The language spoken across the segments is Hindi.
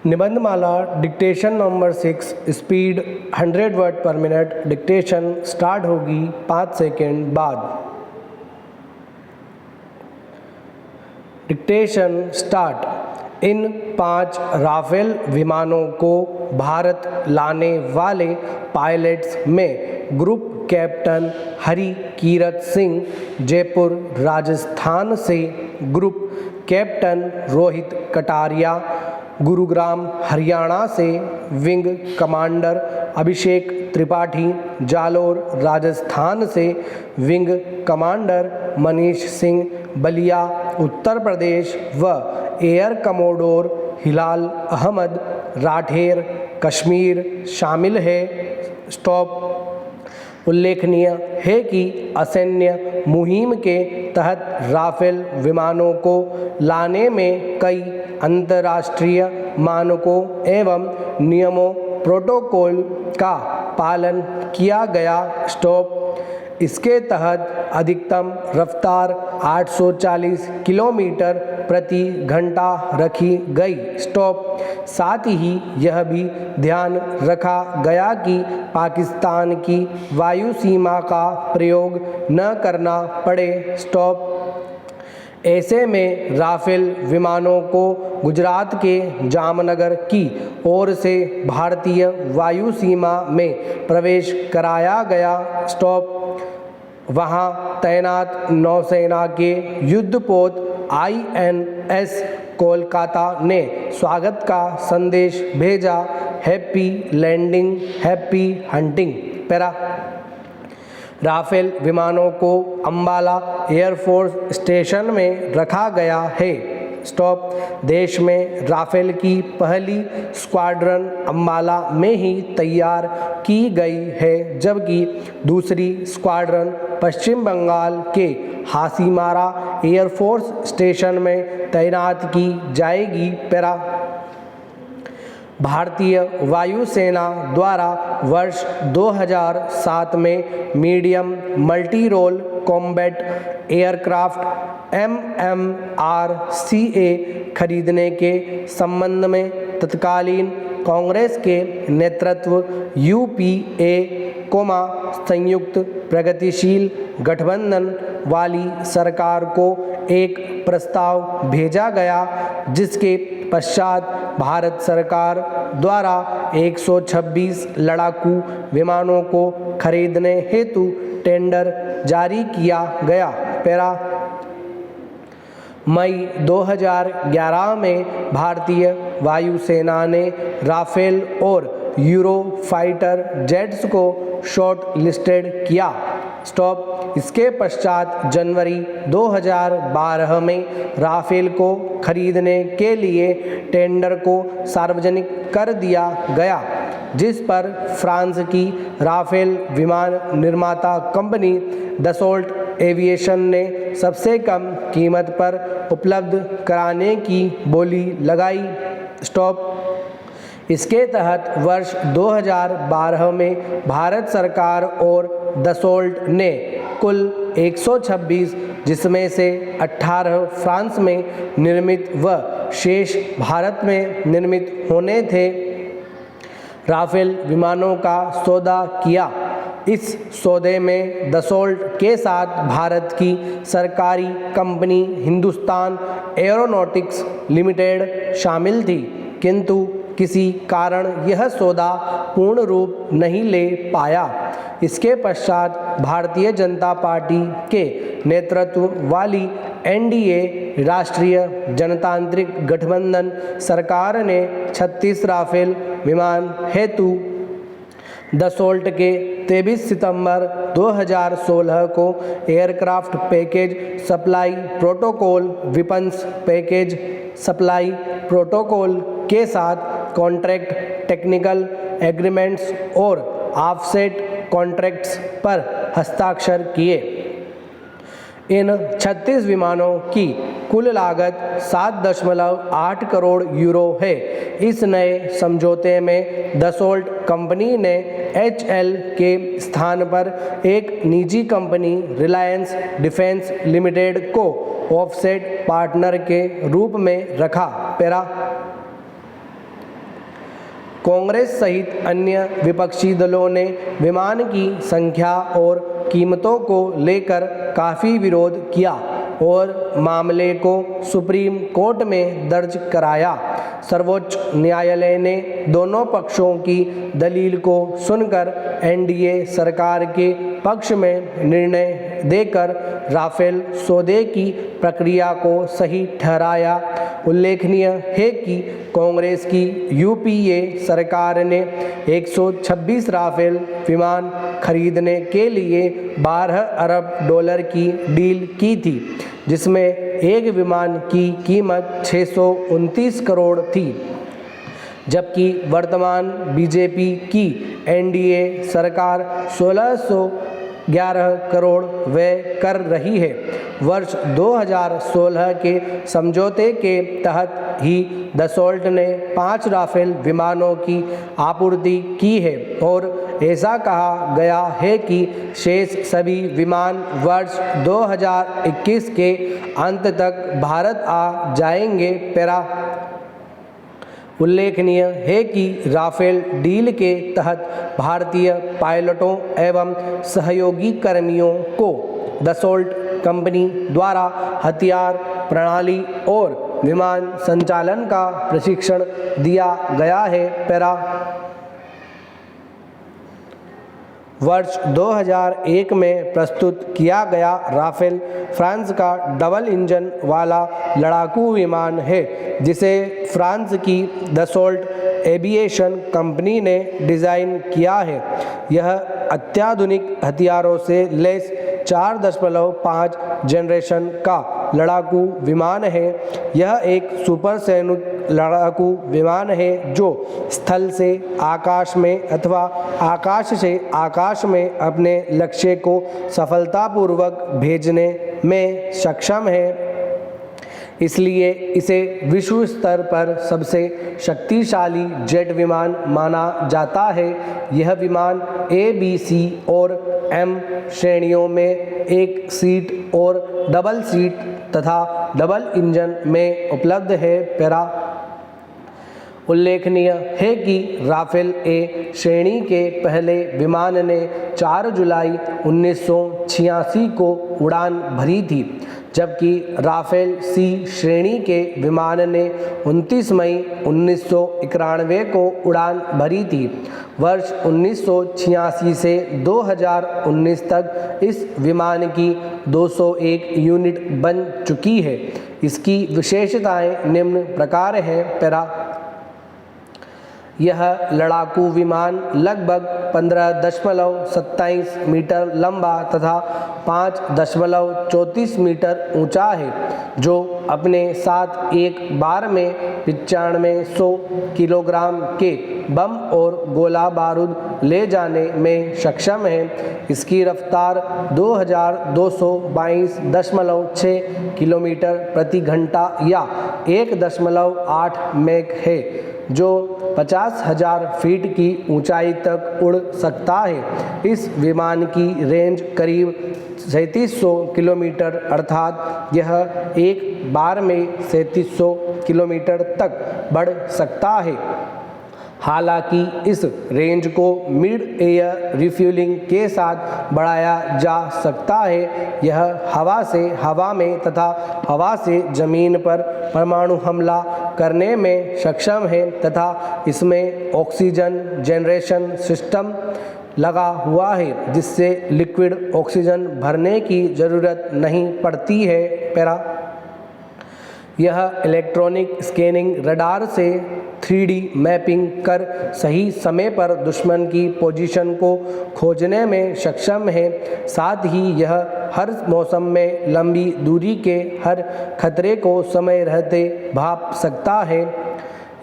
Nibandhmala dictation number 6 speed 100 word per minute. Dictation start होगी 5 सेकेंड बाद। Dictation start. इन 5 राफेल विमानों को भारत लाने वाले पायलट्स में ग्रुप कैप्टन हरि कीरत सिंह जयपुर राजस्थान से, ग्रुप कैप्टन रोहित कटारिया गुरुग्राम हरियाणा से, विंग कमांडर अभिषेक त्रिपाठी जालोर राजस्थान से, विंग कमांडर मनीष सिंह बलिया उत्तर प्रदेश व एयर कमोडोर हिलाल अहमद राठेर कश्मीर शामिल है। स्टॉप। उल्लेखनीय है कि असैन्य मुहिम के तहत राफेल विमानों को लाने में कई अंतर्राष्ट्रीय मानकों एवं नियमों प्रोटोकॉल का पालन किया गया। स्टॉप। इसके तहत अधिकतम रफ्तार 840 किलोमीटर प्रति घंटा रखी गई। स्टॉप। साथ ही यह भी ध्यान रखा गया कि पाकिस्तान की वायु सीमा का प्रयोग न करना पड़े। स्टॉप। ऐसे में राफेल विमानों को गुजरात के जामनगर की ओर से भारतीय वायु सीमा में प्रवेश कराया गया। स्टॉप। वहां तैनात नौसेना के युद्धपोत INS कोलकाता ने स्वागत का संदेश भेजा। Happy landing, happy hunting. Para. Rafale विमानों को अंबाला एयरफोर्स स्टेशन में रखा गया है। स्टॉप। देश में राफेल की पहली स्क्वाड्रन अंबाला में ही तैयार की गई है, जबकि दूसरी स्क्वाड्रन पश्चिम बंगाल के हासीमारा एयरफोर्स स्टेशन में तैनात की जाएगी। पैरा। भारतीय वायुसेना द्वारा वर्ष 2007 में medium multi role combat aircraft MMRCA खरीदने के संबंध में तत्कालीन कांग्रेस के नेतृत्व UPA संयुक्त प्रगतिशील गठबंधन वाली सरकार को एक प्रस्ताव भेजा गया, जिसके पश्चात भारत सरकार द्वारा 126 लड़ाकू विमानों को खरीदने हेतु टेंडर जारी किया गया। पैरा। मई 2011 में भारतीय वायुसेना ने राफेल और यूरो फाइटर जेट्स को शॉर्ट लिस्टेड किया। स्टॉप। इसके पश्चात जनवरी 2012 में राफेल को खरीदने के लिए टेंडर को सार्वजनिक कर दिया गया, जिस पर फ्रांस की राफेल विमान निर्माता कंपनी दसोल्ट एविएशन ने सबसे कम कीमत पर उपलब्ध कराने की बोली लगाई। स्टॉप। इसके तहत वर्ष 2012 में भारत सरकार और दसोल्ट ने कुल 126, जिसमें से 18 फ्रांस में निर्मित व शेष भारत में निर्मित होने थे, राफेल विमानों का सौदा किया। इस सौदे में दसोल्ट के साथ भारत की सरकारी कंपनी हिंदुस्तान एरोनॉटिक्स लिमिटेड शामिल थी, किंतु किसी कारण यह सौदा पूर्ण रूप नहीं ले पाया। इसके पश्चात भारतीय जनता पार्टी के नेतृत्व वाली NDA राष्ट्रीय जनतांत्रिक गठबंधन सरकार ने 36 राफेल विमान हेतु दसोल्ट के 23 सितंबर 2016 को aircraft package supply protocol weapons package supply protocol के साथ कॉन्ट्रैक्ट टेक्निकल एग्रीमेंट्स और ऑफसेट कॉन्ट्रैक्ट्स पर हस्ताक्षर किए। इन 36 विमानों की कुल लागत 7.8 करोड़ यूरो है। इस नए समझौते में दसोल्ट कंपनी ने HL के स्थान पर एक निजी कंपनी रिलायंस डिफेंस लिमिटेड को ऑफसेट पार्टनर के रूप में रखा। पैरा। कांग्रेस सहित अन्य विपक्षी दलों ने विमान की संख्या और कीमतों को लेकर काफ़ी विरोध किया और मामले को सुप्रीम कोर्ट में दर्ज कराया। सर्वोच्च न्यायालय ने दोनों पक्षों की दलील को सुनकर एनडीए सरकार के पक्ष में निर्णय देकर राफेल सौदे की प्रक्रिया को सही ठहराया। उल्लेखनीय है कि कांग्रेस की यूपीए सरकार ने 126 राफेल विमान खरीदने के लिए 12 अरब डॉलर की डील की थी, जिसमें एक विमान की कीमत 629 करोड़ थी, जबकि वर्तमान बीजेपी की एनडीए सरकार 1611 करोड़ व्यय कर रही है। वर्ष 2016 के समझौते के तहत ही दसॉल्ट ने 5 राफेल विमानों की आपूर्ति की है और ऐसा कहा गया है कि शेष सभी विमान वर्ष 2021 के अंत तक भारत आ जाएंगे। पैरा उल्लेखनीय है कि राफेल डील के तहत भारतीय पायलटों एवं सहयोगी कर्मियों को दसॉल्ट कंपनी द्वारा हथियार प्रणाली और विमान संचालन का प्रशिक्षण दिया गया है। पैरा वर्ष 2001 में प्रस्तुत किया गया राफेल फ्रांस का डबल इंजन वाला लड़ाकू विमान है, जिसे फ्रांस की दसॉल्ट एविएशन कंपनी ने डिज़ाइन किया है। यह अत्याधुनिक हथियारों से लैस 4.5 जनरेशन का लड़ाकू विमान है। यह एक सुपरसोनिक लड़ाकू विमान है जो स्थल से आकाश में अथवा आकाश से आकाश में अपने लक्ष्य को सफलतापूर्वक भेजने में सक्षम है। इसलिए इसे विश्व स्तर पर सबसे शक्तिशाली जेट विमान माना जाता है। यह विमान ए, बी, सी और एम श्रेणियों में एक सीट और डबल सीट तथा डबल इंजन में उपलब्ध है। पैरा उल्लेखनीय है कि राफेल ए श्रेणी के पहले विमान ने 4 जुलाई 1986 को उड़ान भरी थी, जबकि राफेल सी श्रेणी के विमान ने 29 मई 1991 को उड़ान भरी थी। वर्ष 1986 से 2019 तक इस विमान की 201 यूनिट बन चुकी है। इसकी विशेषताएं निम्न प्रकार हैं। पैरा यह लड़ाकू विमान लगभग 15.27 मीटर लंबा तथा 5.34 मीटर ऊंचा है, जो अपने साथ एक बार में 9500 किलोग्राम के बम और गोला बारूद ले जाने में सक्षम है। इसकी रफ्तार 2222.6 किलोमीटर प्रति घंटा या 1.8 मैक है, जो 50,000 फीट की ऊंचाई तक उड़ सकता है। इस विमान की रेंज करीब 3700 किलोमीटर अर्थात यह एक बार में 3700 किलोमीटर तक बढ़ सकता है। हालांकि इस रेंज को मिड एयर रिफ्यूलिंग के साथ बढ़ाया जा सकता है। यह हवा से हवा में तथा हवा से ज़मीन पर परमाणु हमला करने में सक्षम है तथा इसमें ऑक्सीजन जनरेशन सिस्टम लगा हुआ है, जिससे लिक्विड ऑक्सीजन भरने की ज़रूरत नहीं पड़ती है। पैरा यह इलेक्ट्रॉनिक स्कैनिंग रडार से 3D मैपिंग कर सही समय पर दुश्मन की पोजीशन को खोजने में सक्षम है। साथ ही यह हर मौसम में लंबी दूरी के हर खतरे को समय रहते भाप सकता है।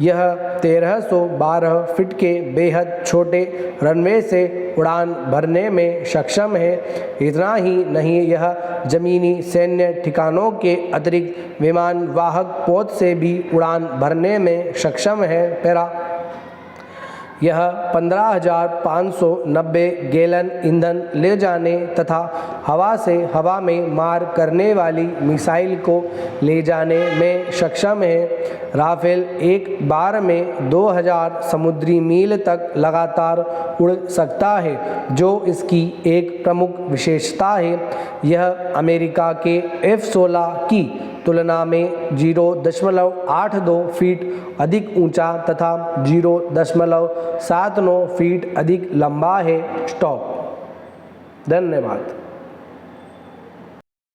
यह 1312 फीट के बेहद छोटे रनवे से उड़ान भरने में सक्षम है। इतना ही नहीं, यह ज़मीनी सैन्य ठिकानों के अतिरिक्त विमान वाहक पोत से भी उड़ान भरने में सक्षम है। पैरा यह 15,590 गैलन ईंधन ले जाने तथा हवा से हवा में मार करने वाली मिसाइल को ले जाने में सक्षम है। राफेल एक बार में 2000 समुद्री मील तक लगातार उड़ सकता है, जो इसकी एक प्रमुख विशेषता है। यह अमेरिका के F-16 की तुलना में 0.82 फीट अधिक ऊंचा तथा 0.79 फीट अधिक लंबा है। स्टॉप। धन्यवाद।